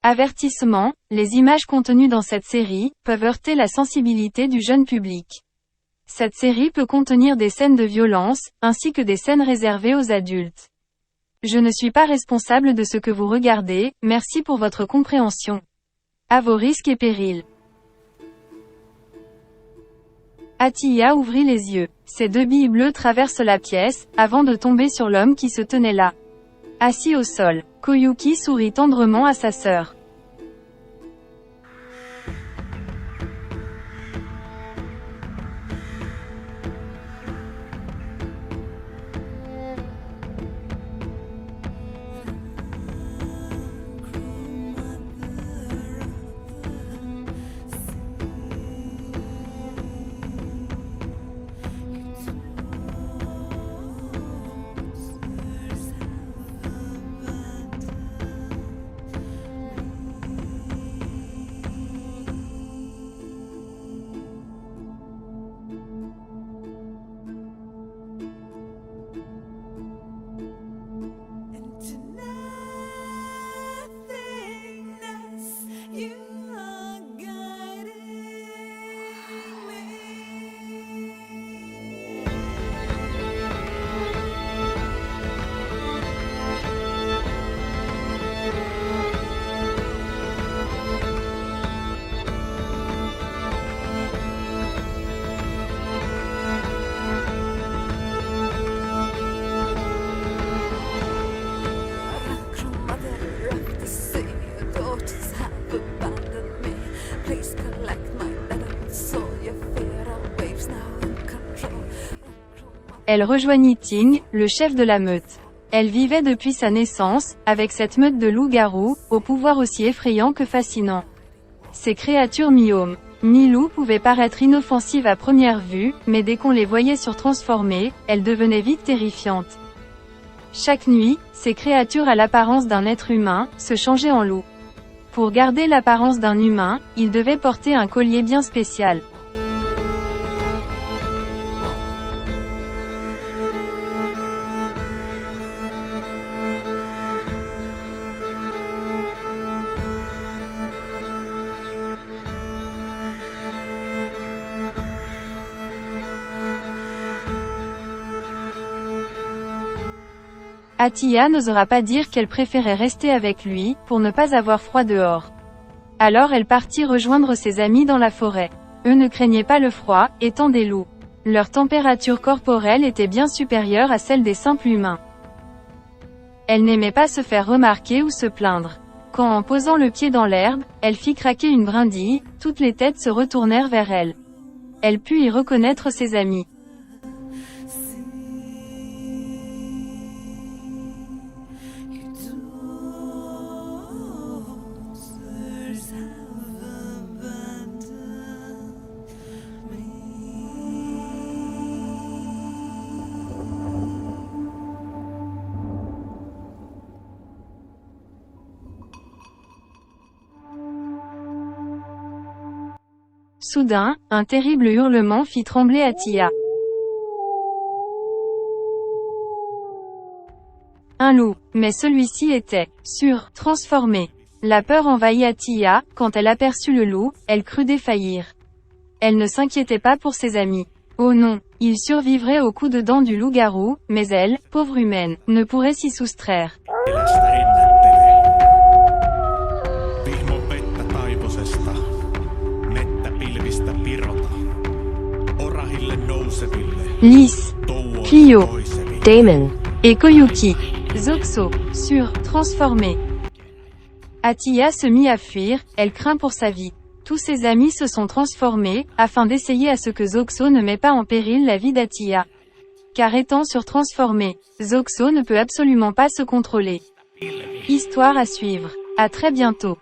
Avertissement, les images contenues dans cette série peuvent heurter la sensibilité du jeune public. Cette série peut contenir des scènes de violence, ainsi que des scènes réservées aux adultes. Je ne suis pas responsable de ce que vous regardez, merci pour votre compréhension. À vos risques et périls. Atiyah ouvrit les yeux. Ses 2 billes bleues traversent la pièce, avant de tomber sur l'homme qui se tenait là. Assis au sol, Koyuki sourit tendrement à sa sœur. Elle rejoignit Ting, le chef de la meute. Elle vivait depuis sa naissance, avec cette meute de loups-garous, au pouvoir aussi effrayant que fascinant. Ces créatures mi-hommes, mi-loups pouvaient paraître inoffensives à première vue, mais dès qu'on les voyait surtransformées, elles devenaient vite terrifiantes. Chaque nuit, ces créatures à l'apparence d'un être humain, se changeaient en loup. Pour garder l'apparence d'un humain, ils devaient porter un collier bien spécial. Atiyah n'osera pas dire qu'elle préférait rester avec lui, pour ne pas avoir froid dehors. Alors elle partit rejoindre ses amis dans la forêt. Eux ne craignaient pas le froid, étant des loups. Leur température corporelle était bien supérieure à celle des simples humains. Elle n'aimait pas se faire remarquer ou se plaindre. Quand en posant le pied dans l'herbe, elle fit craquer une brindille, toutes les têtes se retournèrent vers elle. Elle put y reconnaître ses amis. Soudain, un terrible hurlement fit trembler Atiyah. Un loup, mais celui-ci était, transformé. La peur envahit Atiyah, quand elle aperçut le loup, elle crut défaillir. Elle ne s'inquiétait pas pour ses amis. Oh non, ils survivraient aux coups de dents du loup-garou, mais elle, pauvre humaine, ne pourrait s'y soustraire. Lys, Clio, Damon et Koyuki, Zoxo, transformé. Atiyah se mit à fuir, elle craint pour sa vie. Tous ses amis se sont transformés, afin d'essayer à ce que Zoxo ne met pas en péril la vie d'Atiyah. Car étant surtransformé, Zoxo ne peut absolument pas se contrôler. Histoire à suivre. À très bientôt.